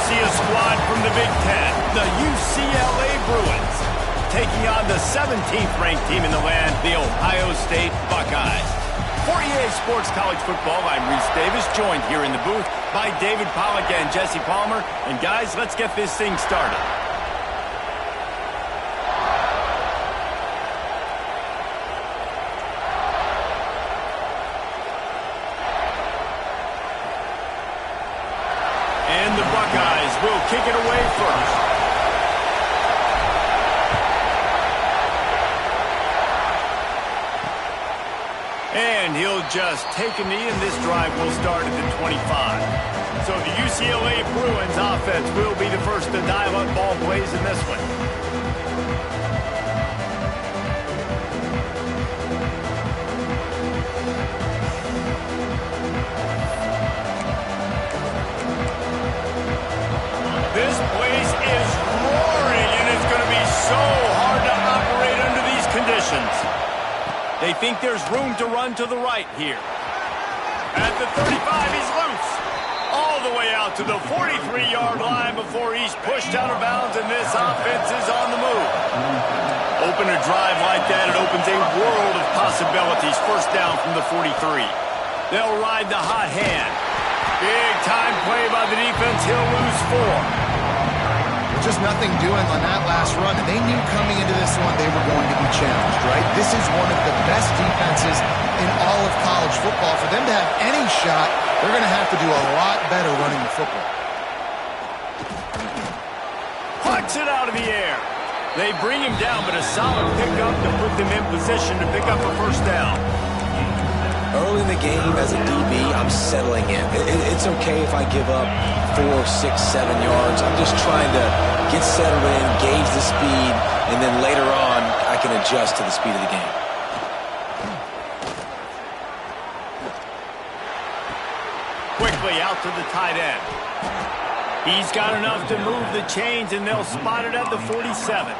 see a squad from the Big Ten, the UCLA Bruins, taking on the 17th ranked team in the land, the Ohio State Buckeyes. For EA Sports College Football, I'm Reese Davis, joined here in the booth by David Pollack and Jesse Palmer. And guys, let's get this thing started. And the Buckeyes will kick it away first. And he'll just take a knee, and this drive will start at the 25. So the UCLA Bruins offense will be the first to dial up ball plays in this one. This place is roaring, and it's going to be so hard to operate under these conditions. They think there's room to run to the right here. At the 35, he's loose. All the way out to the 43-yard line before he's pushed out of bounds, and this offense is on the move. Open a drive like that, it opens a world of possibilities. First down from the 43. They'll ride the hot hand. Big time play by the defense. He'll lose 4. Just nothing doing on that last run, and they knew coming into this one they were going to be challenged, right? This is one of the best defenses in all of college football. For them to have any shot, they're going to have to do a lot better running the football. Pucks it out of the air. They bring him down, but a solid pickup to put them in position to pick up a first down. Early in the game, as a DB, I'm settling in. It's okay if I give up 4, 6, 7 yards. I'm just trying to get settled in, gauge the speed, and then later on, I can adjust to the speed of the game. Quickly out to the tight end. He's got enough to move the chains, and they'll spot it at the 47.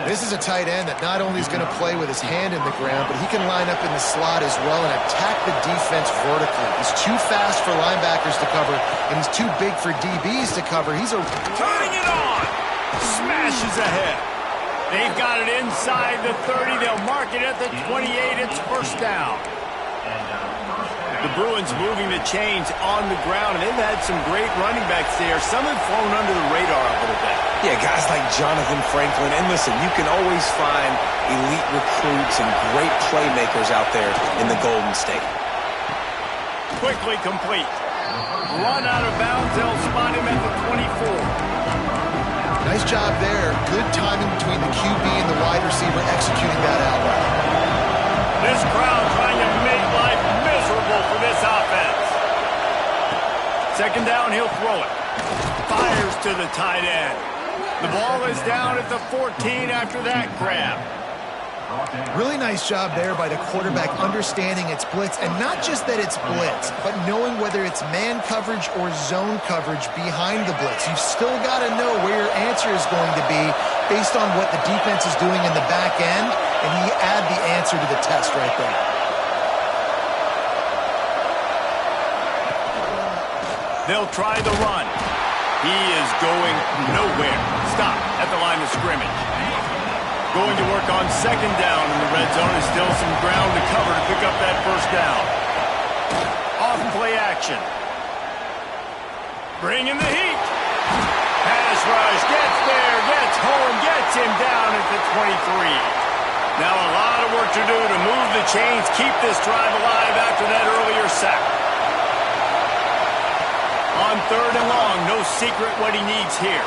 This is a tight end that not only is going to play with his hand in the ground, but he can line up in the slot as well and attack the defense vertically. He's too fast for linebackers to cover, and he's too big for DBs to cover. He's turning it on. Smashes ahead. They've got it inside the 30. They'll mark it at the 28. It's first down. The Bruins moving the chains on the ground, and they've had some great running backs there. Some have flown under the radar a little bit. Yeah, guys like Jonathan Franklin. And listen, you can always find elite recruits and great playmakers out there in the Golden State. Quickly complete. Run out of bounds. They'll spot him at the 24. Nice job there. Good timing between the QB and the wide receiver executing that out route. This crowd trying to make life miserable for this offense. Second down, he'll throw it. Fires to the tight end. The ball is down at the 14 after that grab. Really nice job there by the quarterback understanding it's blitz, and not just that it's blitz, but knowing whether it's man coverage or zone coverage behind the blitz. You've still got to know where your answer is going to be based on what the defense is doing in the back end, and he add the answer to the test right there. They'll try the run. He is going nowhere. Stop at the line of scrimmage. Going to work on second down in the red zone. Is still some ground to cover to pick up that first down. Off play action. Bring in the heat. Pass rush. Gets there. Gets home. Gets him down at the 23. Now a lot of work to do to move the chains, keep this drive alive after that earlier sack. On third and long, no secret what he needs here.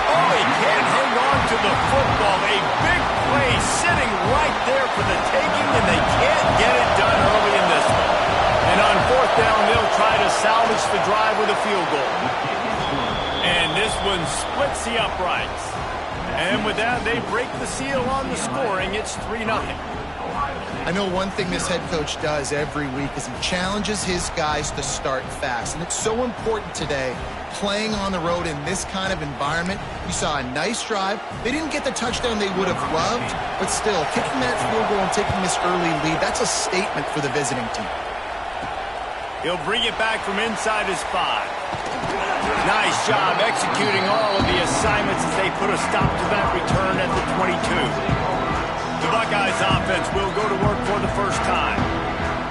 Oh, he can't hang on to the football. A big play sitting right there for the taking, and they can't get it done early in this one. And on fourth down, they'll try to salvage the drive with a field goal. And this one splits the uprights. And with that, they break the seal on the scoring. It's 3-0. I know one thing this head coach does every week is he challenges his guys to start fast. And it's so important today, playing on the road in this kind of environment. You saw a nice drive. They didn't get the touchdown they would have loved, but still, kicking that field goal and taking this early lead, that's a statement for the visiting team. He'll bring it back from inside his 5. Nice job executing all of the assignments as they put a stop to that return at the 22. The Buckeyes offense will go to work for the first time.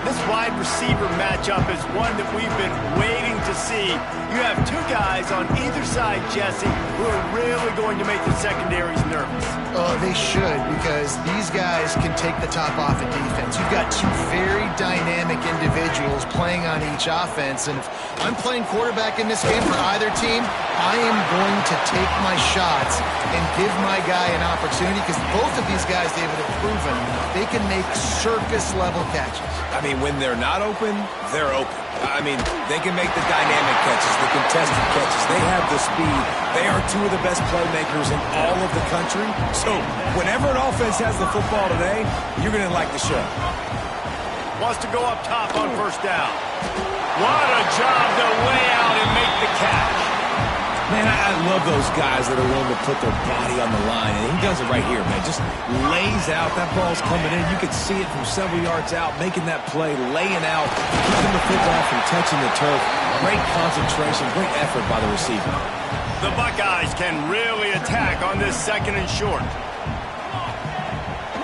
This wide receiver matchup is one that we've been waiting to see. You have two guys on either side, Jesse, who are really going to make the secondaries nervous. Oh, they should, because these guys can take the top off of defense. You've got two very dynamic individuals playing on each offense, and if I'm playing quarterback in this game for either team, I am going to take my shots and give my guy an opportunity, because both of these guys, David, have proven they can make circus-level catches. I mean, when they're not open, they're open. I mean, they can make the dynamic catches, the contested catches. They have the speed. They are two of the best playmakers in all of the country. So whenever an offense has the football today, you're going to like the show. Wants to go up top on first down. What a job to lay out and make the catch. Man, I love those guys that are willing to put their body on the line, and he does it right here, man. Just lays out. That ball's coming in. You can see it from several yards out, making that play, laying out, keeping the football from touching the turf. Great concentration, great effort by the receiver. The Buckeyes can really attack on this second and short.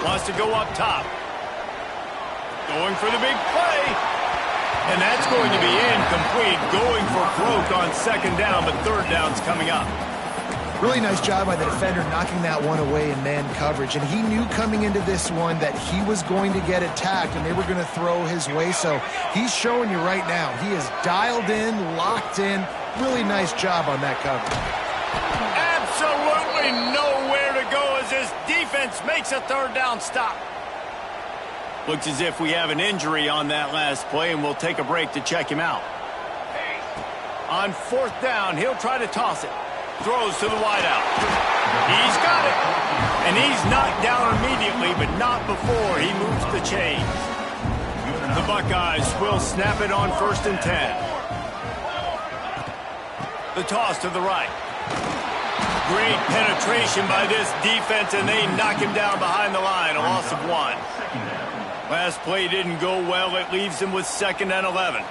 Wants to go up top. Going for the big play. And that's going to be incomplete, going for broke on second down, but third down's coming up. Really nice job by the defender knocking that one away in man coverage. And he knew coming into this one that he was going to get attacked and they were going to throw his way. So he's showing you right now. He is dialed in, locked in. Really nice job on that coverage. Absolutely nowhere to go as this defense makes a third down stop. Looks as if we have an injury on that last play, and we'll take a break to check him out. On fourth down, he'll try to toss it. Throws to the wideout. He's got it. And he's knocked down immediately, but not before he moves the chains. The Buckeyes will snap it on 1st and 10. The toss to the right. Great penetration by this defense, and they knock him down behind the line, a loss of 1. Last play didn't go well. It leaves him with 2nd and 11.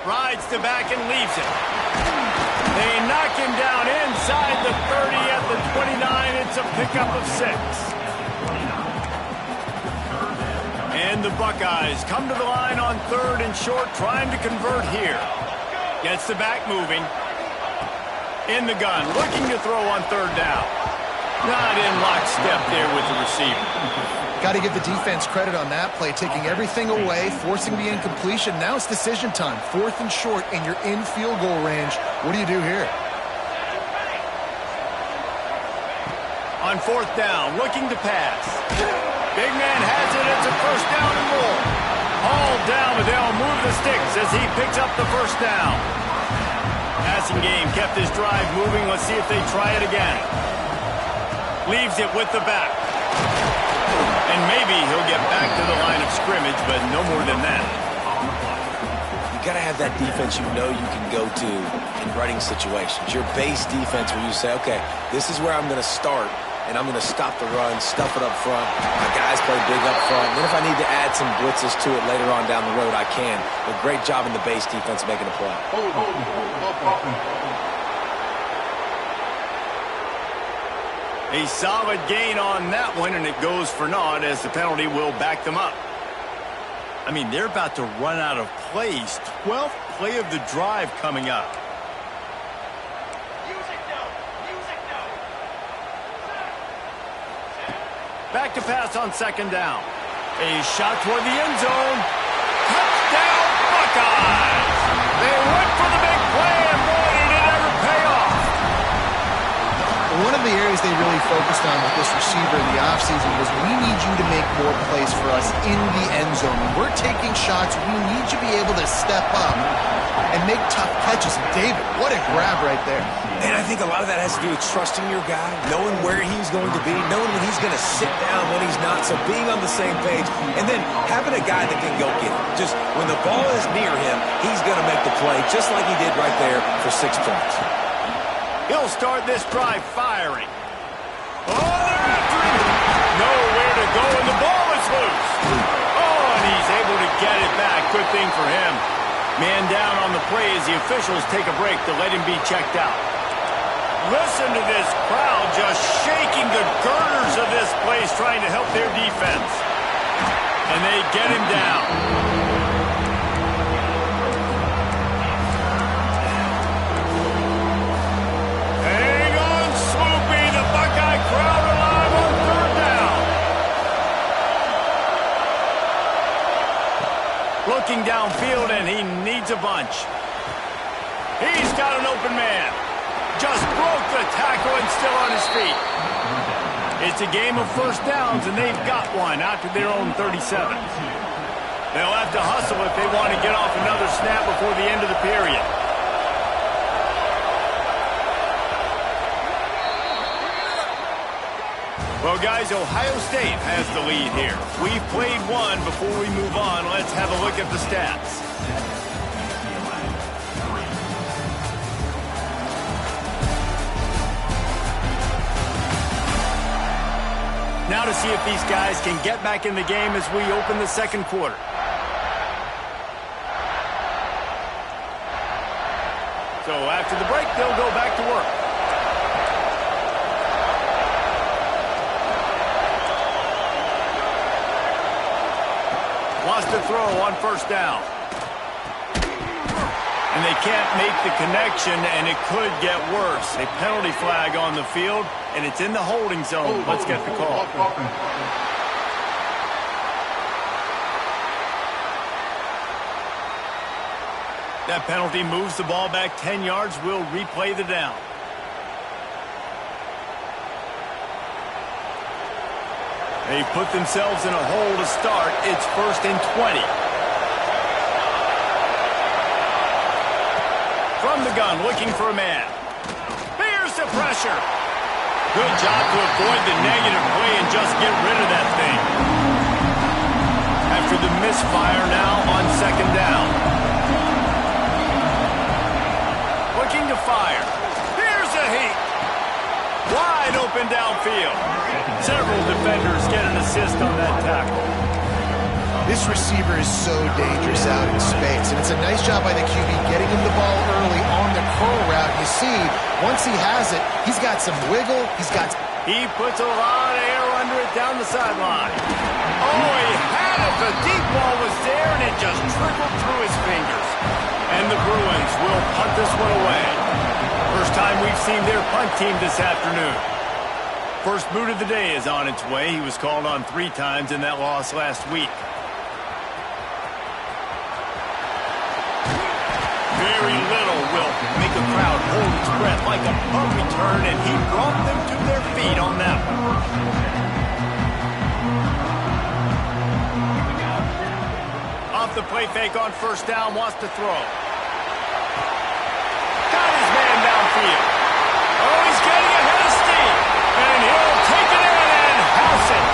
Rides the back and leaves it. They knock him down inside the 30 at the 29. It's a pickup of 6. And the Buckeyes come to the line on 3rd and short, trying to convert here. Gets the back moving. In the gun, looking to throw on 3rd down. Not in lockstep there with the receiver. Got to give the defense credit on that play, taking everything away, forcing the incompletion. Now it's decision time. 4th and short, and you're in field goal range. What do you do here? On 4th down, looking to pass. Big man has it. It's a 1st down and more. All down, but they'll move the sticks as he picks up the 1st down. Passing game kept his drive moving. Let's see if they try it again. Leaves it with the back. And maybe he'll get back to the line of scrimmage, but no more than that. You got to have that defense you know you can go to in running situations. Your base defense where you say, okay, this is where I'm going to start, and I'm going to stop the run, stuff it up front. My guys play big up front. And then if I need to add some blitzes to it later on down the road, I can. But great job in the base defense making a play. A solid gain on that one, and it goes for naught as the penalty will back them up. I mean, they're about to run out of plays. 12th play of the drive coming up. Back to pass on 2nd down. A shot toward the end zone. Touchdown, Buckeyes! They went for the big play, and boy, did it ever pay off. One of the areas they really focused on with this receiver in the offseason was we need you to make more plays for us in the end zone. When we're taking shots, we need you to be able to step up and make tough catches. And David, what a grab right there. And I think a lot of that has to do with trusting your guy, knowing where he's going to be, knowing when he's going to sit down, when he's not, so being on the same page, and then having a guy that can go get it. Just when the ball is near him, he's going to make the play, just like he did right there for 6 points. He'll start this drive firing. Oh, they're after him. Nowhere to go, and the ball is loose. Oh, and he's able to get it back. Good thing for him. Man down on the play as the officials take a break to let him be checked out. Listen to this crowd just shaking the girders of this place trying to help their defense. And they get him down. Looking downfield, and he needs a bunch. He's got an open man. Just broke the tackle and still on his feet. It's a game of first downs, and they've got one out to their own 37. They'll have to hustle if they want to get off another snap before the end of the period. Well, guys, Ohio State has the lead here. We've played one. Before we move on, let's have a look at the stats. Now to see if these guys can get back in the game as we open the second quarter. So after the break, they'll go back to work. Wants to throw on first down. And they can't make the connection, and it could get worse. A penalty flag on the field, and it's in the holding zone. Let's get the call. That penalty moves the ball back 10 yards. We'll replay the down. They put themselves in a hole to start. It's 1st and 20. From the gun, looking for a man. Here's the pressure. Good job to avoid the negative play and just get rid of that thing. After the misfire now on second down. Looking to fire. Here's a heat. Wide open downfield. Several defenders get an assist on that tackle. This receiver is so dangerous out in space, and it's a nice job by the QB getting him the ball early on the curl route. You see, once he has it, he's got some wiggle. He puts a lot of air under it down the sideline. Oh, he had it. The deep ball was there, and it just trickled through his fingers. And the Bruins will punt this one away. First time we've seen their punt team this afternoon. First boot of the day is on its way. He was called on 3 times in that loss last week. Very little will make a crowd hold its breath like a punt return, and he brought them to their feet on that one. Off the play fake on first down, wants to throw. Got his man downfield. Oh, he's getting ahead of steam. And he'll take it in and house it.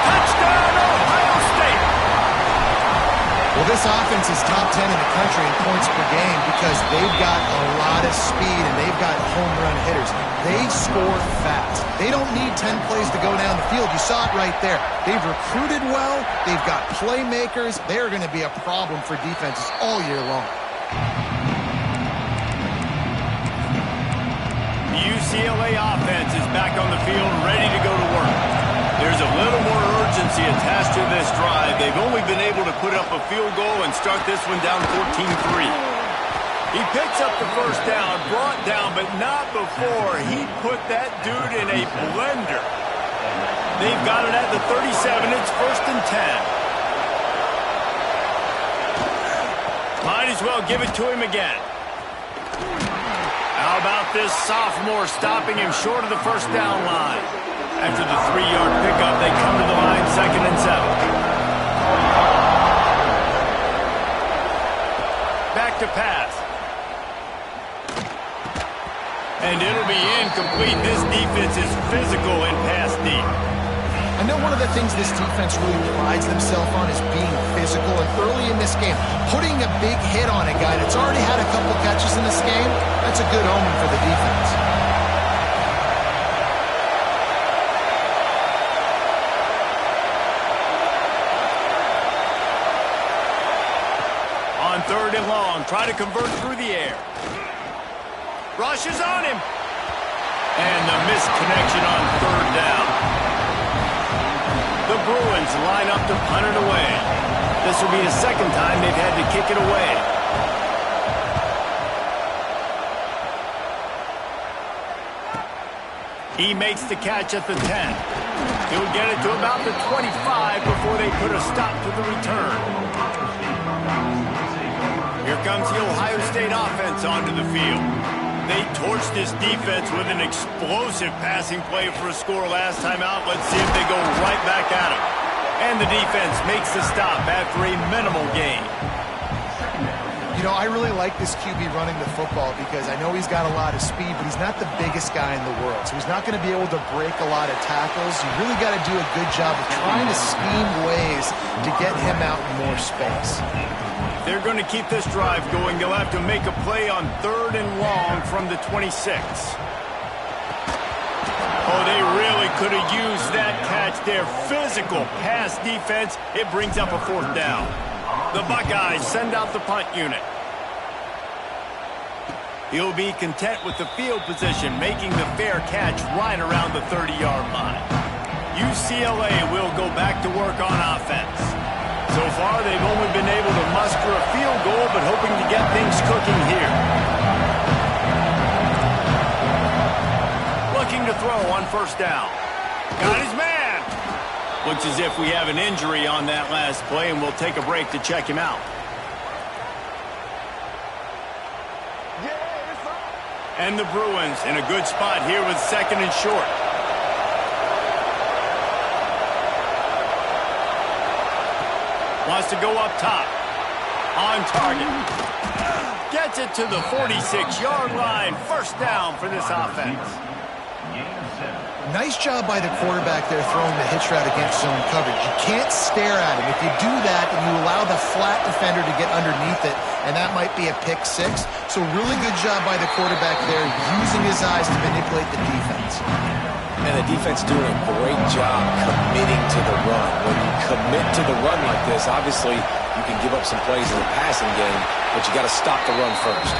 Touchdown, Ohio State. Well, this offense is top 10 in the country in points per game because they've got a lot of speed and they've got home run hitters. They score fast. They don't need 10 plays to go down the field. You saw it right there. They've recruited well. They've got playmakers. They're going to be a problem for defenses all year long. UCLA offense is back on the field, ready to go to work. There's a little more urgency attached to this drive. They've only been able to put up a field goal and start this one down 14-3. He picks up the first down, brought down, but not before he put that dude in a blender. They've got it at the 37. It's 1st and 10. Might as well give it to him again. How about this sophomore stopping him short of the first down line? After the 3-yard pickup, they come to the line 2nd and 7. Back to pass. And it'll be incomplete. This defense is physical and pass deep. I know one of the things this defense really prides themselves on is being physical, and early in this game, putting a big hit on a guy that's already had a couple catches in this game, that's a good omen for the defense. On 3rd and long. Try to convert through the air. Rushes on him. And the missed connection on 3rd down. The Bruins line up to punt it away. This will be the 2nd time they've had to kick it away. He makes the catch at the 10. He'll get it to about the 25 before they put a stop to the return. Here comes the Ohio State offense onto the field. They torched this defense with an explosive passing play for a score last time out. Let's see if they go right back at it. And the defense makes the stop after a minimal gain. You know, I really like this QB running the football because I know he's got a lot of speed, but he's not the biggest guy in the world. So he's not going to be able to break a lot of tackles. You really got to do a good job of trying to scheme ways to get him out in more space. They're going to keep this drive going. They'll have to make a play on 3rd and long from the 26. Oh, they really could have used that catch there. Physical pass defense. It brings up a 4th down. The Buckeyes send out the punt unit. He'll be content with the field position, making the fair catch right around the 30-yard line. UCLA will go back to work on offense. So far, they've only been able to muster a field goal, but hoping to get things cooking here. Looking to throw on 1st down. Got his man. Looks as if we have an injury on that last play, and we'll take a break to check him out. And the Bruins in a good spot here with 2nd and short. Wants to go up top. On target. Gets it to the 46-yard line. 1st down for this offense. Nice job by the quarterback there throwing the hitch route against zone coverage. You can't stare at him. If you do that, and you allow the flat defender to get underneath it, and that might be a pick 6. So really good job by the quarterback there, using his eyes to manipulate the defense. And the defense doing a great job committing to the run. When you commit to the run like this, obviously you can give up some plays in the passing game, but you got to stop the run first.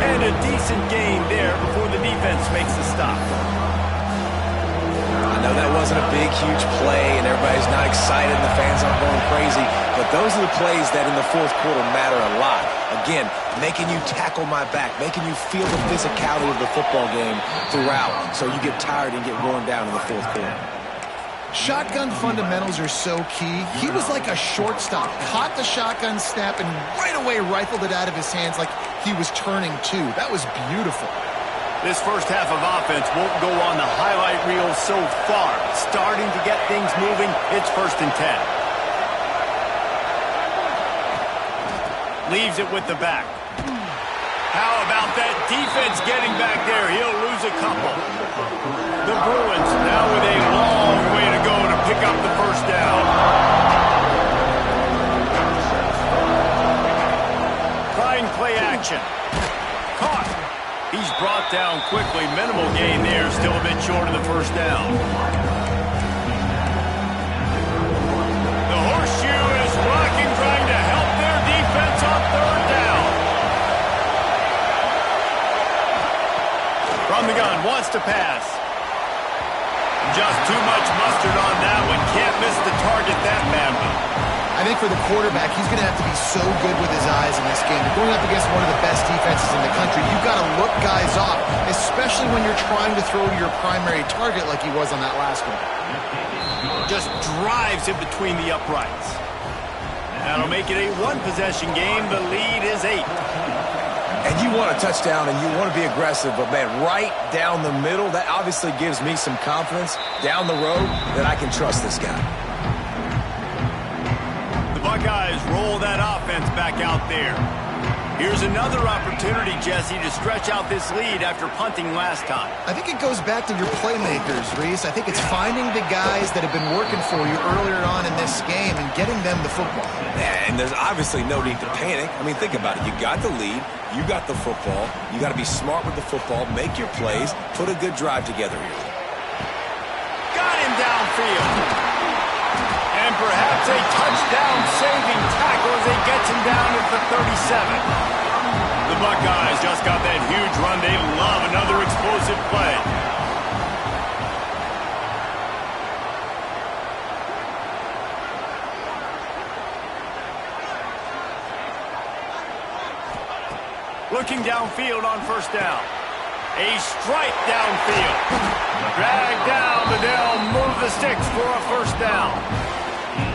And a decent gain there before the defense makes the stop. I know that wasn't a big, huge play, and everybody's not excited, and the fans aren't going crazy, but those are the plays that in the 4th quarter matter a lot. Again, making you tackle my back, making you feel the physicality of the football game throughout, so you get tired and get worn down in the 4th quarter. Shotgun fundamentals are so key. He was like a shortstop, caught the shotgun snap, and right away rifled it out of his hands like he was turning too. That was beautiful. This first half of offense won't go on the highlight reel so far. Starting to get things moving, it's 1st and 10. Leaves it with the back. How about that defense getting back there? He'll lose a couple. The Bruins now with a long way to go to pick up the 1st down. Trying play action. Caught. He's brought down quickly. Minimal gain there. Still a bit short of the 1st down. The horseshoe is rocking, trying to help their defense on 3rd down. From the gun, wants to pass. Just too much mustard on that one. Can't miss the target that badly. I think for the quarterback, he's going to have to be so good with his eyes in this game. You're going up against one of the best defenses in the country. You've got to look guys off, especially when you're trying to throw to your primary target like he was on that last one. Just drives it between the uprights. That'll make it a 1-possession game. The lead is 8. And you want a touchdown and you want to be aggressive, but man, right down the middle, that obviously gives me some confidence down the road that I can trust this guy. The Buckeyes roll that offense back out there. Here's another opportunity, Jesse, to stretch out this lead after punting last time. I think it goes back to your playmakers, Reese. I think it's finding the guys that have been working for you earlier on in this game and getting them the football. And there's obviously no need to panic. I mean, think about it. You got the lead. You got the football. You got to be smart with the football. Make your plays. Put a good drive together here. Got him downfield. And perhaps It's a touchdown-saving tackle as he gets him down at the 37. The Buckeyes just got that huge run. They love another explosive play. Looking downfield on first down. A strike downfield. Dragged down, but they'll move the sticks for a first down.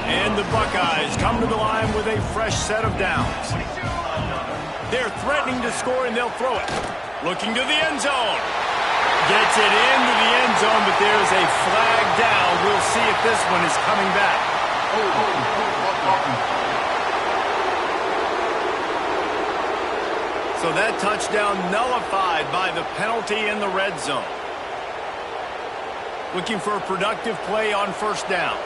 And the Buckeyes come to the line with a fresh set of downs. They're threatening to score, and they'll throw it. Looking to the end zone. Gets it into the end zone, but there's a flag down. We'll see if this one is coming back. So that touchdown nullified by the penalty in the red zone. Looking for a productive play on first down.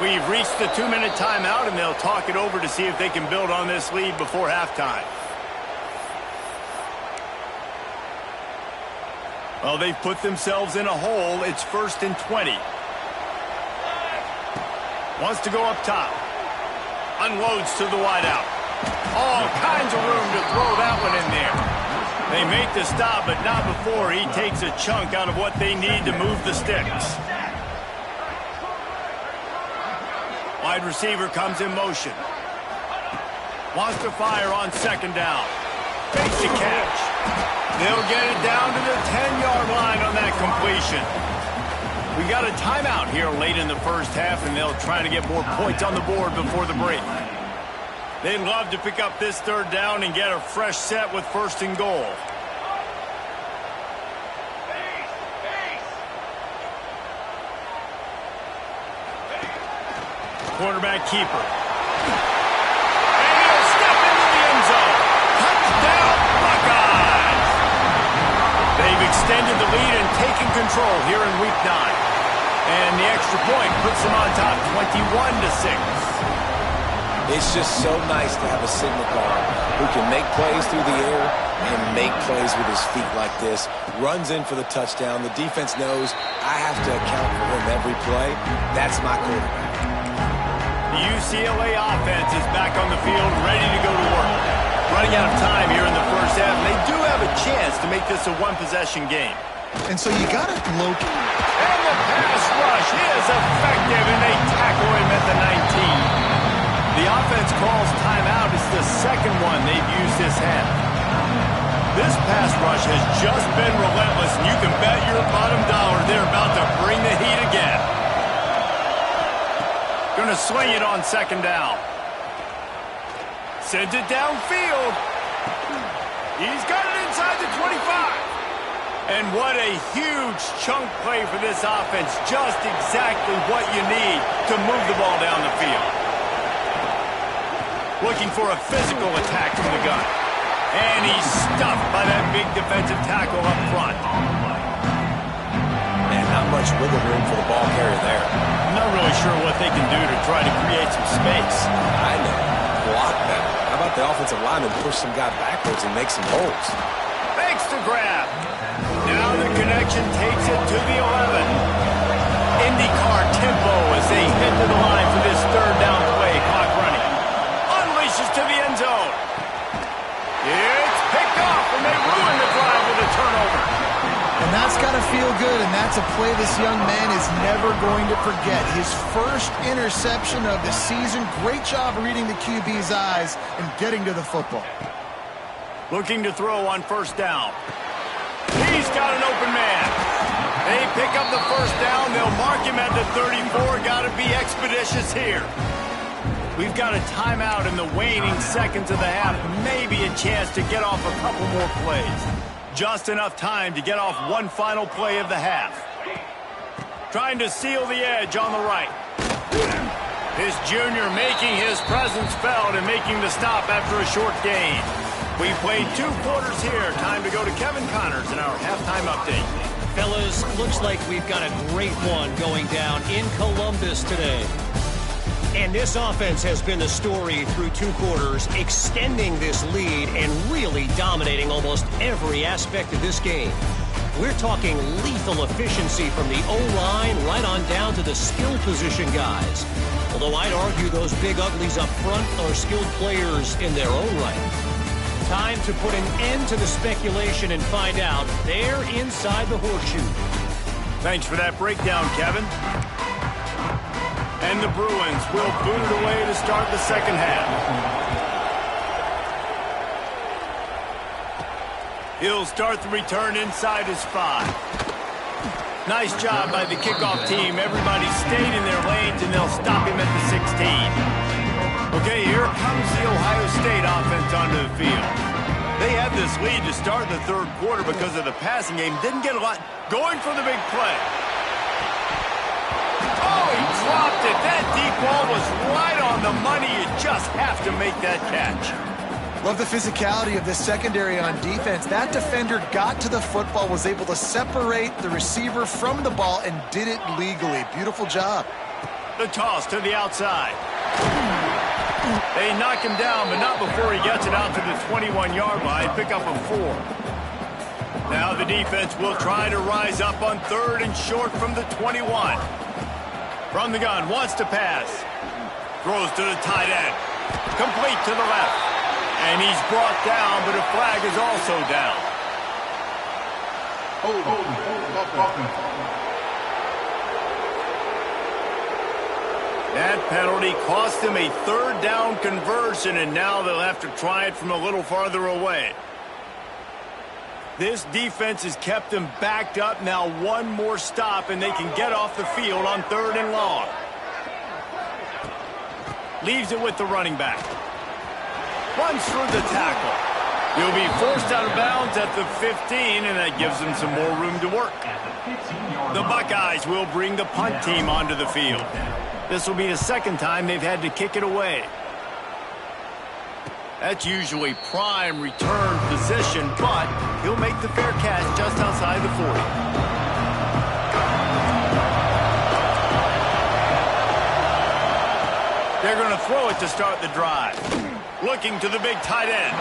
We've reached the 2-minute timeout, and they'll talk it over to see if they can build on this lead before halftime. Well, they've put themselves in a hole. It's 1st and 20. Wants to go up top. Unloads to the wideout. All kinds of room to throw that one in there. They make the stop, but not before he takes a chunk out of what they need to move the sticks. Wide receiver comes in motion. Wants to fire on second down. Fakes the catch. They'll get it down to the 10-yard line on that completion. We got a timeout here late in the first half, and they'll try to get more points on the board before the break. They'd love to pick up this third down and get a fresh set with 1st and goal. Quarterback keeper. And he'll step into the end zone. Touchdown, Buckeyes! They've extended the lead and taken control here in Week 9. And the extra point puts them on top 21-6. It's just so nice to have a signal caller who can make plays through the air and make plays with his feet like this. Runs in for the touchdown. The defense knows I have to account for him every play. That's my quarterback. The UCLA offense is back on the field, ready to go to work. Running out of time here in the first half. They do have a chance to make this a one-possession game. And so you got it, Loki. And the pass rush is effective, and they tackle him at the 19. The offense calls timeout. It's the second one they've used this half. This pass rush has just been relentless, and you can bet your bottom dollar they're about to bring the heat again. Going to swing it on second down. Sends it downfield. He's got it inside the 25. And what a huge chunk play for this offense. Just exactly what you need to move the ball down the field. Looking for a physical attack from the gun. And he's stuffed by that big defensive tackle up front. Man, not much wiggle room for the ball carrier there. I'm not really sure what they can do to try to create some space. I know. Block that. How about the offensive lineman push some guy backwards and make some holes? Thanks to grab. Now the connection takes it to the 11. IndyCar tempo as they head to the line for this third down play. Clock running. Unleashes to the end zone. It's picked off, and they ruin the drive with a turnover. And that's got to feel good, and that's a play this young man is never going to forget. His first interception of the season. Great job reading the QB's eyes and getting to the football. Looking to throw on first down. He's got an open man. They pick up the first down. They'll mark him at the 34. Got to be expeditious here. We've got a timeout in the waning seconds of the half. Maybe a chance to get off a couple more plays. Just enough time to get off one final play of the half. Trying to seal the edge on the right. This junior making his presence felt and making the stop after a short gain. We played 2 quarters here. Time to go to Kevin Connors in our halftime update. Fellas, looks like we've got a great one going down in Columbus today. And this offense has been the story through 2 quarters, extending this lead and really dominating almost every aspect of this game. We're talking lethal efficiency from the O-line right on down to the skill position guys. Although I'd argue those big uglies up front are skilled players in their own right. Time to put an end to the speculation and find out. They're inside the horseshoe. Thanks for that breakdown, Kevin. And the Bruins will boot it away to start the second half. He'll start the return inside his 5. Nice job by the kickoff team. Everybody stayed in their lanes, and they'll stop him at the 16. Okay, here comes the Ohio State offense onto the field. They had this lead to start the third quarter because of the passing game. Didn't get a lot going for the big play. Oh, he dropped it. That deep ball was right on the money. You just have to make that catch. Love the physicality of this secondary on defense. That defender got to the football, was able to separate the receiver from the ball, and did it legally. Beautiful job. The toss to the outside. They knock him down, but not before he gets it out to the 21-yard line. Pick up a 4. Now the defense will try to rise up on third and short from the 21. From the gun, wants to pass. Throws to the tight end. Complete to the left. And he's brought down, but a flag is also down. That penalty cost them a third down conversion, and now they'll have to try it from a little farther away. This defense has kept them backed up. Now one more stop, and they can get off the field on third and long. Leaves it with the running back. Runs through the tackle. He'll be forced out of bounds at the 15, and that gives them some more room to work. The Buckeyes will bring the punt team onto the field. This will be the second time they've had to kick it away. That's usually prime return position, but he'll make the fair catch just outside the 40. They're going to throw it to start the drive. Looking to the big tight end.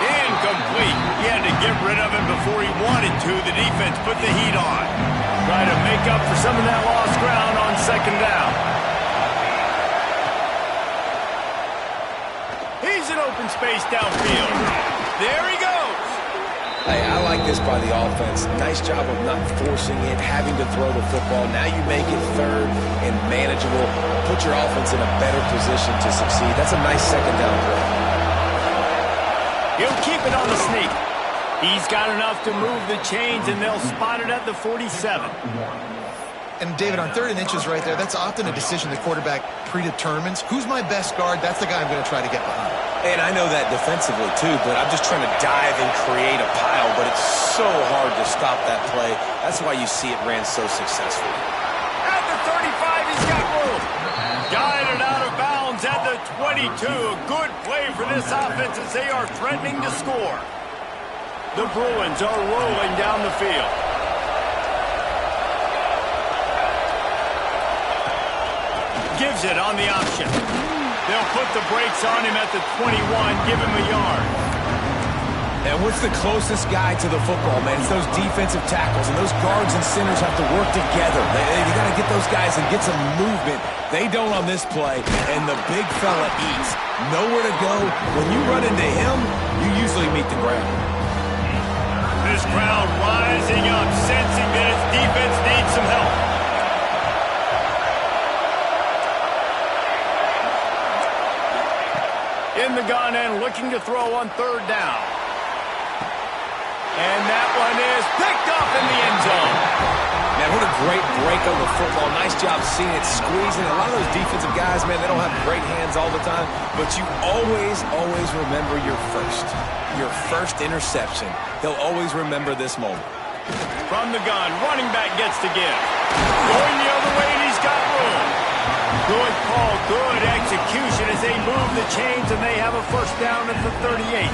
Incomplete. He had to get rid of it before he wanted to. The defense put the heat on. Try to make up for some of that lost ground on second down. He's in open space downfield. There he goes. Hey, I like this by the offense. Nice job of not forcing it, having to throw the football. Now you make it third and manageable. Put your offense in a better position to succeed. That's a nice second down play. He'll keep it on the sneak. He's got enough to move the chains, and they'll spot it at the 47. And, David, on 3rd and inches right there, that's often a decision the quarterback predetermines. Who's my best guard? That's the guy I'm going to try to get behind. And I know that defensively, too, but I'm just trying to dive and create a pile, but it's so hard to stop that play. That's why you see it ran so successfully. At the 35, he's got room. Guided out of bounds at the 22. A good play for this offense as they are threatening to score. The Bruins are rolling down the field. Gives it on the option. They'll put the brakes on him at the 21, give him a yard. And what's the closest guy to the football, man? It's those defensive tackles, and those guards and centers have to work together. You got to get those guys and get some movement. They don't on this play, and the big fella eats. Nowhere to go. When you run into him, you usually meet the ground. This crowd rising up, sensing that its defense needs some help. In the gun and looking to throw on 3rd down. And that one is picked up in the end zone. Man, what a great break on the football. Nice job seeing it, squeezing. A lot of those defensive guys, man, they don't have great hands all the time, but you always remember your first interception. They'll always remember this moment. From the gun, running back gets to give. Going the other way, and he's got room. Good call, good execution as they move the chains, and they have a first down at the 38.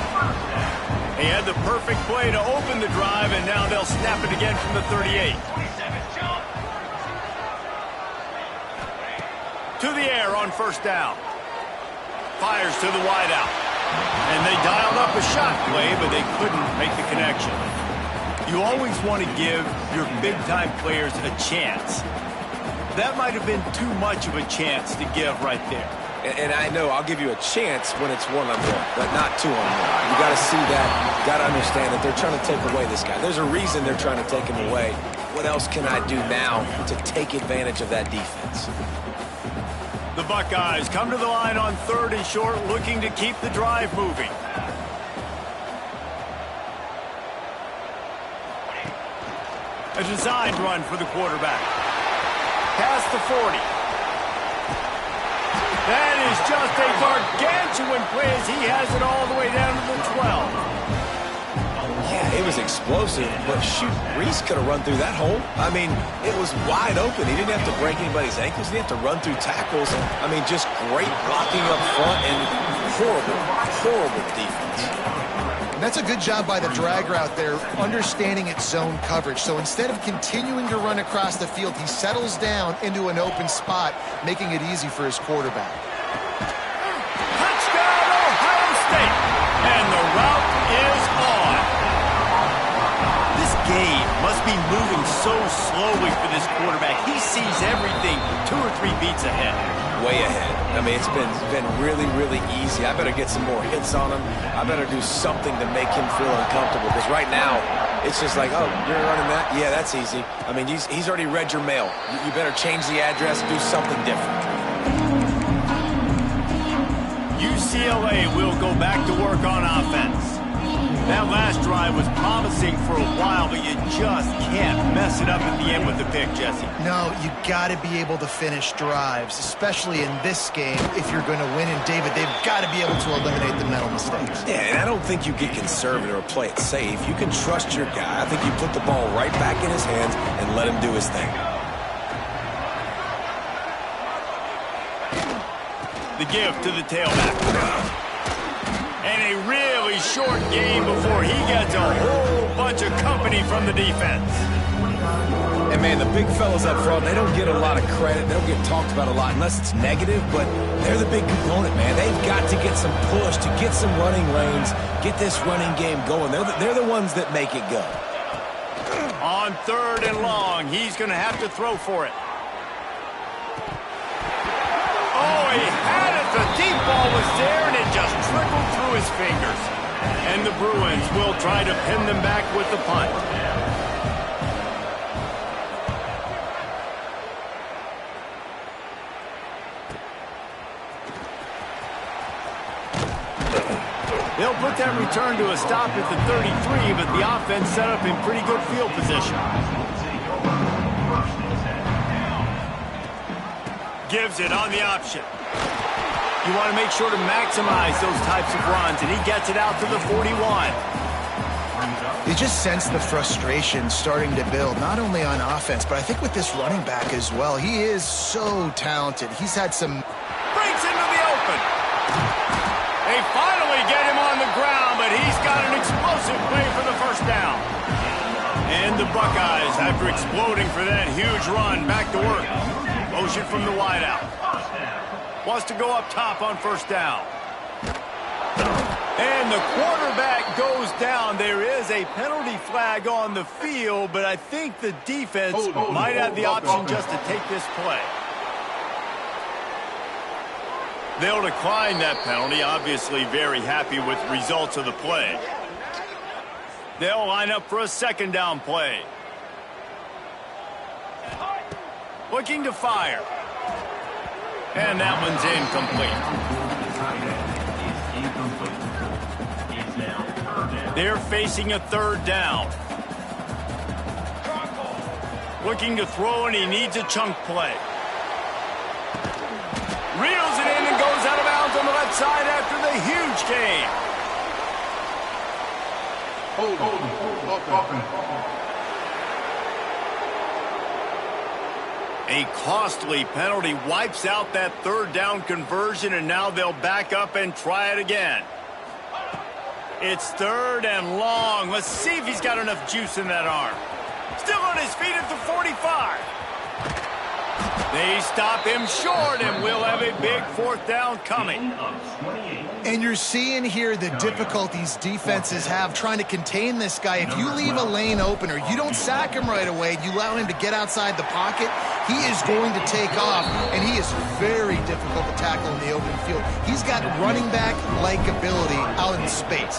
They had the perfect play to open the drive, and now they'll snap it again from the 38. To the air on first down. Fires to the wideout. And they dialed up a shot play, but they couldn't make the connection. You always want to give your big-time players a chance. that might have been too much of a chance to give right there. And I know I'll give you a chance when it's one-on-one, but not two-on-one. You got to see that. You got to understand that they're trying to take away this guy. There's a reason they're trying to take him away. What else can I do now to take advantage of that defense? The Buckeyes come to the line on 3rd and short, looking to keep the drive moving. A designed run for the quarterback. Past the 40. That is just a gargantuan play as he has it all the way down to the 12. Yeah, it was explosive, but shoot, Reese could have run through that hole. I mean, it was wide open. He didn't have to break anybody's ankles. He didn't have to run through tackles. I mean, just great blocking up front and horrible, horrible defense. And that's a good job by the drag route there, understanding its zone coverage. So instead of continuing to run across the field, he settles down into an open spot, making it easy for his quarterback. Touchdown, Ohio State! And the route is on. This game must be moving so slowly for this quarterback. He sees everything 2 or 3 beats ahead. Way ahead. I mean, it's been really, really easy. I better get some more hits on him. I better do something to make him feel uncomfortable, because right now, it's just like, oh, you're running that? Yeah, that's easy. I mean, he's already read your mail. You better change the address, do something different. UCLA will go back to work on offense. That last drive was promising for a while, but you just can't mess it up at the end with the pick, Jesse. No, you got to be able to finish drives, especially in this game. If you're going to win, and David, they've got to be able to eliminate the mental mistakes. Yeah, and I don't think you get conservative or play it safe. You can trust your guy. I think you put the ball right back in his hands and let him do his thing. The give to the tailback. And a really short game before he gets a whole bunch of company from the defense. And, man, the big fellas up front, they don't get a lot of credit. They don't get talked about a lot unless it's negative, but they're the big component, man. They've got to get some push, to get some running lanes, get this running game going. They're the ones that make it go. On 3rd and long, he's going to have to throw for it. Oh, he had it. The deep ball was there, and it just trickled through his fingers. And the Bruins will try to pin them back with the punt. They'll put that return to a stop at the 33, but the offense set up in pretty good field position. Gives it on the option. You want to make sure to maximize those types of runs, and he gets it out to the 41. You just sense the frustration starting to build, not only on offense, but I think with this running back as well. He is so talented. He's had some... Breaks into the open. They finally get him on the ground, but he's got an explosive play for the first down. And the Buckeyes, after exploding for that huge run, back to work. Motion from the wideout. Wants to go up top on 1st down. And the quarterback goes down. There is a penalty flag on the field, but I think the defense might have the option just to take this play. They'll decline that penalty, obviously very happy with the results of the play. They'll line up for a 2nd down play. Looking to fire. And that one's incomplete. They're facing a 3rd down. Looking to throw, and he needs a chunk play. Reels it in and goes out of bounds on the left side after the huge gain. A costly penalty wipes out that 3rd down conversion, and now they'll back up and try it again. It's 3rd and long. Let's see if he's got enough juice in that arm. Still on his feet at the 45. They stop him short, and we'll have a big 4th down coming. And you're seeing here the difficulties defenses have trying to contain this guy. If you leave a lane open or you don't sack him right away, you allow him to get outside the pocket, he is going to take off, and he is very difficult to tackle in the open field. He's got running back-like ability out in space.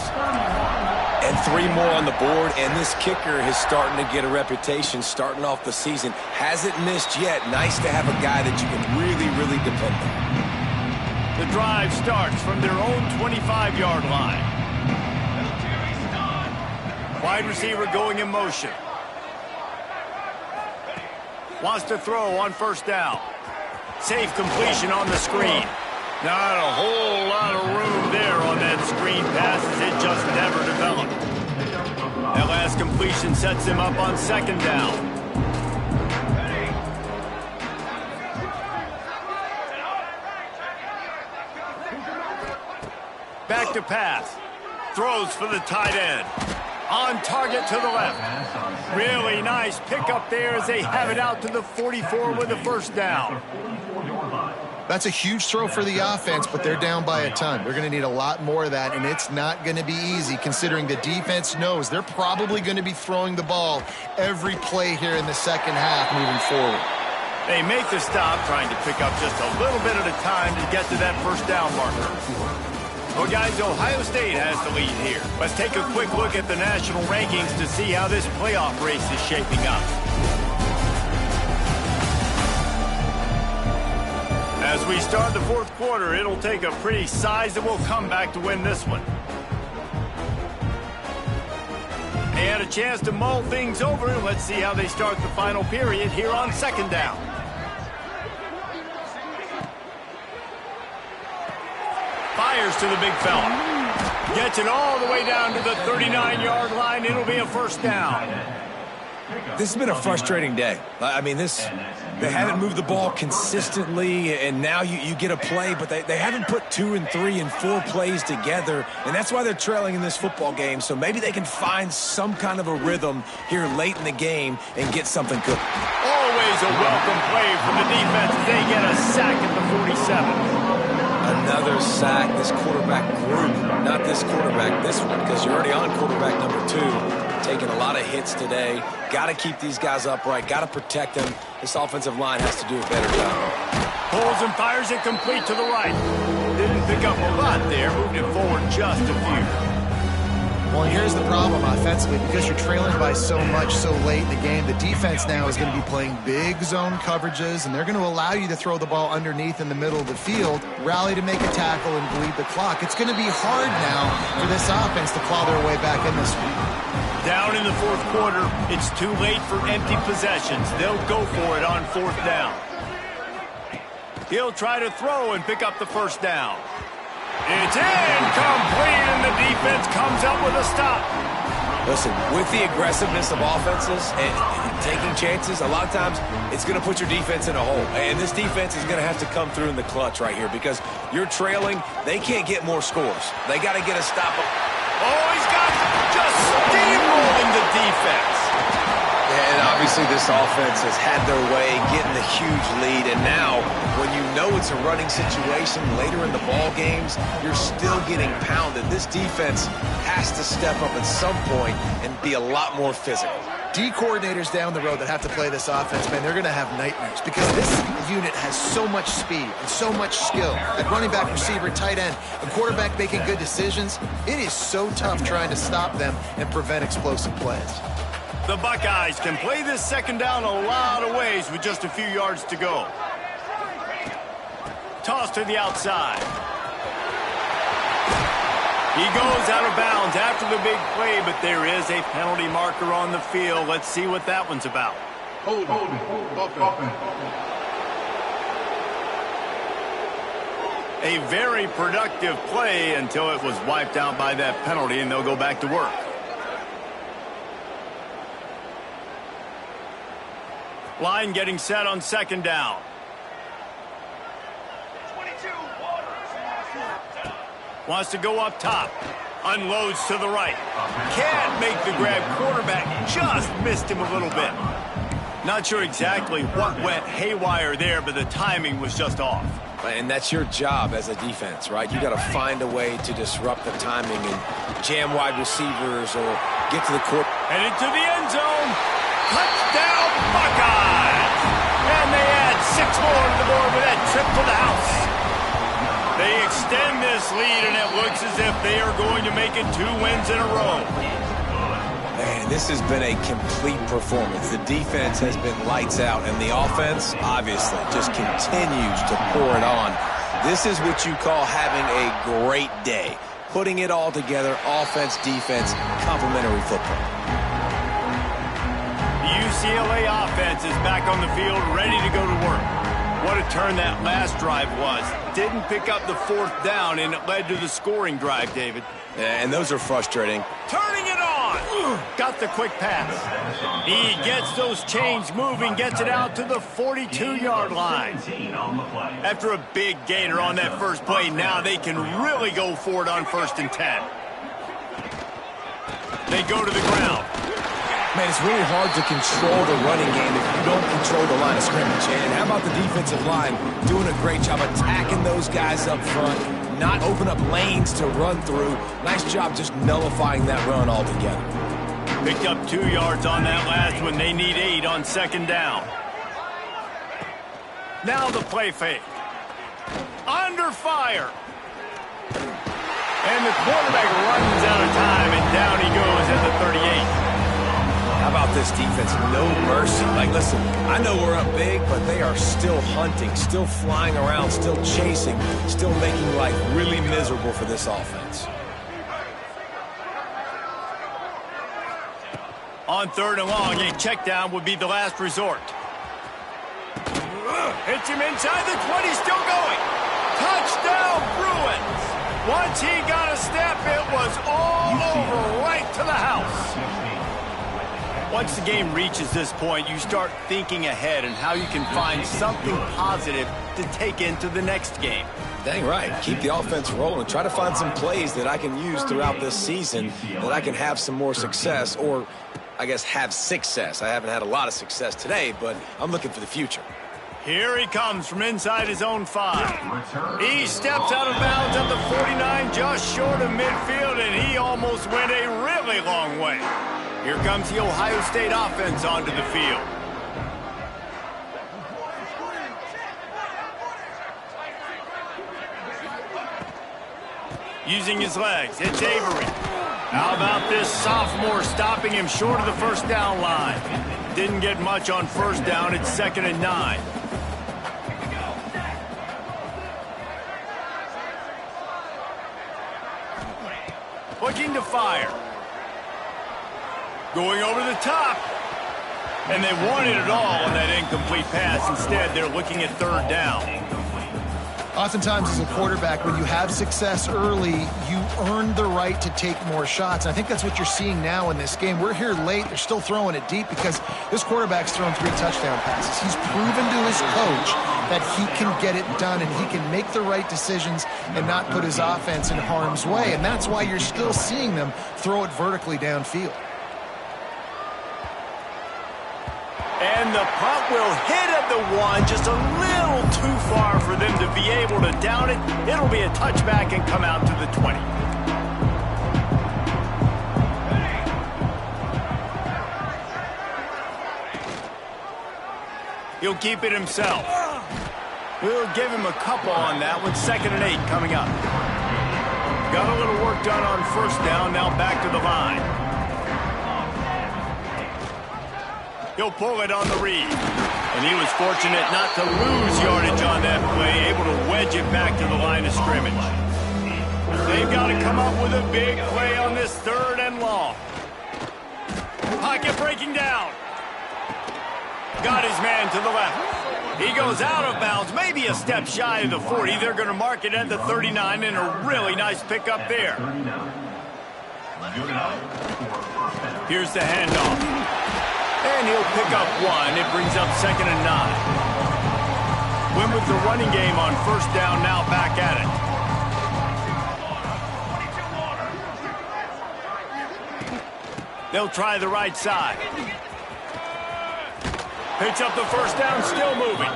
And 3 more on the board, and this kicker is starting to get a reputation starting off the season. Hasn't missed yet. Nice to have a guy that you can really, really depend on. The drive starts from their own 25-yard line. Wide receiver going in motion. Wants to throw on first down. Safe completion on the screen. Not a whole lot of room there on that screen pass as it just never developed. That last completion sets him up on second down. Back to pass. Throws for the tight end. On target to the left. Really nice pickup there as they have it out to the 44 with a first down. That's a huge throw for the offense, but they're down by a ton. They're going to need a lot more of that, and it's not going to be easy considering the defense knows they're probably going to be throwing the ball every play here in the second half moving forward. They make the stop, trying to pick up just a little bit at a time to get to that first down marker. Well, guys, Ohio State has the lead here. Let's take a quick look at the national rankings to see how this playoff race is shaping up. As we start the fourth quarter, it'll take a pretty sizable comeback to win this one. They had a chance to mull things over. Let's see how they start the final period here on second down. Fires to the big fella. Gets it all the way down to the 39-yard line. It'll be a first down. This has been a frustrating day. I mean, they haven't moved the ball consistently, and now you get a play, but they haven't put 2 and 3 and 4 plays together, and that's why they're trailing in this football game. So maybe they can find some kind of a rhythm here late in the game and get something good. Always a welcome play from the defense as they get a sack at the 47. Another sack. This quarterback group, not this quarterback, this one, because you're already on quarterback number 2. Taking a lot of hits today. Got to keep these guys upright. Got to protect them. This offensive line has to do a better job. Pulls and fires it complete to the right. Didn't pick up a lot there. Moved it forward just a few. Well, here's the problem offensively. Because you're trailing by so much so late in the game, the defense now is going to be playing big zone coverages, and they're going to allow you to throw the ball underneath in the middle of the field, rally to make a tackle, and bleed the clock. It's going to be hard now for this offense to claw their way back in this one. Down in the fourth quarter, it's too late for empty possessions. They'll go for it on fourth down. He'll try to throw and pick up the first down. It's incomplete, and the defense comes up with a stop. Listen, with the aggressiveness of offenses and taking chances, a lot of times it's going to put your defense in a hole. And this defense is going to have to come through in the clutch right here because you're trailing. They can't get more scores. They got to get a stop. Oh, he's got just steamrolling the defense. And obviously this offense has had their way getting the huge lead. And now when you know it's a running situation later in the ball games, you're still getting pounded. This defense has to step up at some point and be a lot more physical. D coordinators down the road that have to play this offense, man, they're going to have nightmares because this unit has so much speed and so much skill. At running back, receiver, tight end, a quarterback making good decisions, it is so tough trying to stop them and prevent explosive plays. The Buckeyes can play this second down a lot of ways with just a few yards to go. Toss to the outside. He goes out of bounds after the big play, but there is a penalty marker on the field. Let's see what that one's about. Hold on. A very productive play until it was wiped out by that penalty, and they'll go back to work. Line getting set on second down. Wants to go up top. Unloads to the right. Can't make the grab. Quarterback just missed him a little bit. Not sure exactly what went haywire there, but the timing was just off. And that's your job as a defense, right? You got to find a way to disrupt the timing and jam wide receivers or get to the court. And into the end zone. Touchdown, Buckeyes! And they 6 more to the board with that trip to the house. They extend this lead, and it looks as if they are going to make it 2 wins in a row. Man, this has been a complete performance. The defense has been lights out, and the offense, obviously, just continues to pour it on. This is what you call having a great day. Putting it all together, offense, defense, complementary football. The UCLA offense is back on the field, ready to go to work. What a turn that last drive was. Didn't pick up the 4th down, and it led to the scoring drive, David. Yeah, and those are frustrating. Turning it on. Got the quick pass. He gets those chains moving, gets it out to the 42-yard line. After a big gainer on that first play, now they can really go for it on 1st and 10. They go to the ground. Man, it's really hard to control the running game if you don't control the line of scrimmage. And how about the defensive line doing a great job attacking those guys up front, not open up lanes to run through. Nice job just nullifying that run altogether. Picked up 2 yards on that last one. They need 8 on 2nd down. Now the play fake. Under fire. And the quarterback runs out of time, and down he goes at the 38. How about this defense? No mercy. Like, listen, I know we're up big, but they are still hunting, still flying around, still chasing, still making life really miserable for this offense. On 3rd and long, a check down would be the last resort. Hits him inside the 20, still going. Touchdown, Bruins. Once he got a step, it was all over right to the house. Once the game reaches this point, you start thinking ahead and how you can find something positive to take into the next game. Dang right. Keep the offense rolling. Try to find some plays that I can use throughout this season that I can have some more success, or I guess have success. I haven't had a lot of success today, but I'm looking for the future. Here he comes from inside his own 5. He steps out of bounds at the 49, just short of midfield, and he almost went a really long way. Here comes the Ohio State offense onto the field. Using his legs, it's Avery. How about this sophomore stopping him short of the 1st down line? Didn't get much on 1st down. It's 2nd and 9. Looking to fire. Going over the top. And they wanted it all on that incomplete pass. Instead, they're looking at 3rd down. Oftentimes as a quarterback, when you have success early, you earn the right to take more shots. And I think that's what you're seeing now in this game. We're here late. They're still throwing it deep because this quarterback's thrown 3 touchdown passes. He's proven to his coach that he can get it done and he can make the right decisions and not put his offense in harm's way. And that's why you're still seeing them throw it vertically downfield. And the punt will hit at the 1, just a little too far for them to be able to down it. It'll be a touchback and come out to the 20. He'll keep it himself. We'll give him a couple on that one. 2nd and 8 coming up. Got a little work done on 1st down, now back to the line. He'll pull it on the read. And he was fortunate not to lose yardage on that play, able to wedge it back to the line of scrimmage. They've got to come up with a big play on this 3rd and long. Pocket breaking down. Got his man to the left. He goes out of bounds, maybe a step shy of the 40. They're going to mark it at the 39, and a really nice pickup there. Here's the handoff. And he'll pick up 1. It brings up 2nd and 9. Win with the running game on 1st down, now back at it. They'll try the right side. Picks up the 1st down, still moving.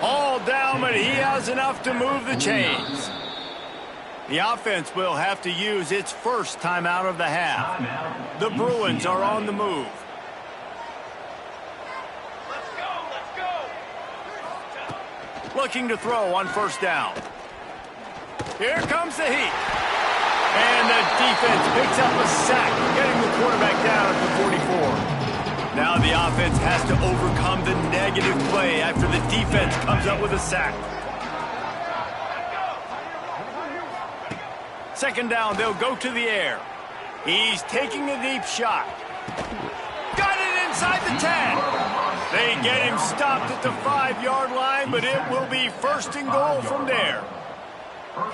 All down, but he has enough to move the chains. The offense will have to use its first timeout of the half. The Bruins are on the move. Looking to throw on first down. Here comes the heat. And the defense picks up a sack, getting the quarterback down at the 44. Now the offense has to overcome the negative play after the defense comes up with a sack. Second down, they'll go to the air. He's taking a deep shot. Got it inside the 10. They get him stopped at the 5-yard line, but it will be first and goal from there.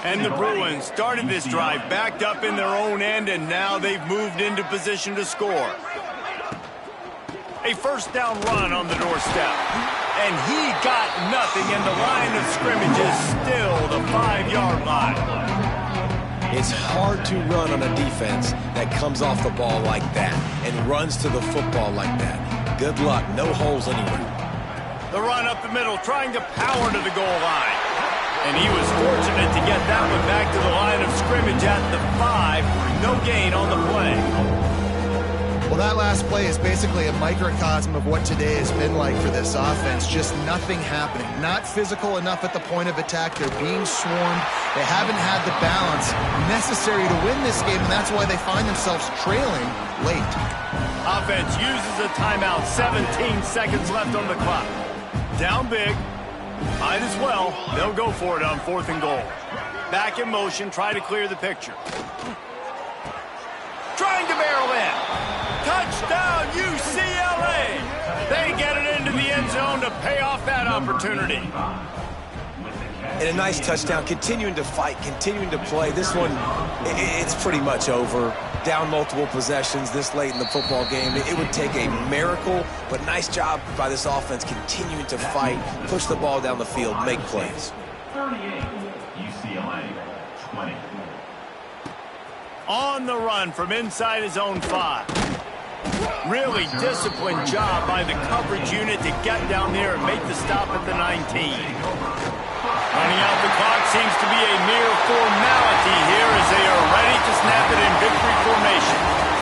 And the Bruins started this drive backed up in their own end, and now they've moved into position to score. A first down run on the doorstep. And he got nothing, and the line of scrimmage is still the 5-yard line. It's hard to run on a defense that comes off the ball like that and runs to the football like that. Good luck. No holes anywhere. The run up the middle, trying to power to the goal line. And he was fortunate to get that one back to the line of scrimmage at the 5. No gain on the play. Well, that last play is basically a microcosm of what today has been like for this offense. Just nothing happening. Not physical enough at the point of attack. They're being swarmed. They haven't had the balance necessary to win this game, and that's why they find themselves trailing late. Offense uses a timeout. 17 seconds left on the clock. Down big. Might as well. They'll go for it on 4th and goal. Back in motion, try to clear the picture. Trying to barrel in. Touchdown, UCLA! They get it into the end zone to pay off that opportunity. And a nice touchdown, continuing to fight, continuing to play. This one, it's pretty much over. Down multiple possessions this late in the football game. It would take a miracle, but nice job by this offense continuing to fight, push the ball down the field, make plays. 38, UCLA, 20. On the run from inside his own 5. Really disciplined job by the coverage unit to get down there and make the stop at the 19. Running out the clock seems to be a mere formality here as they are ready to snap it in victory formation.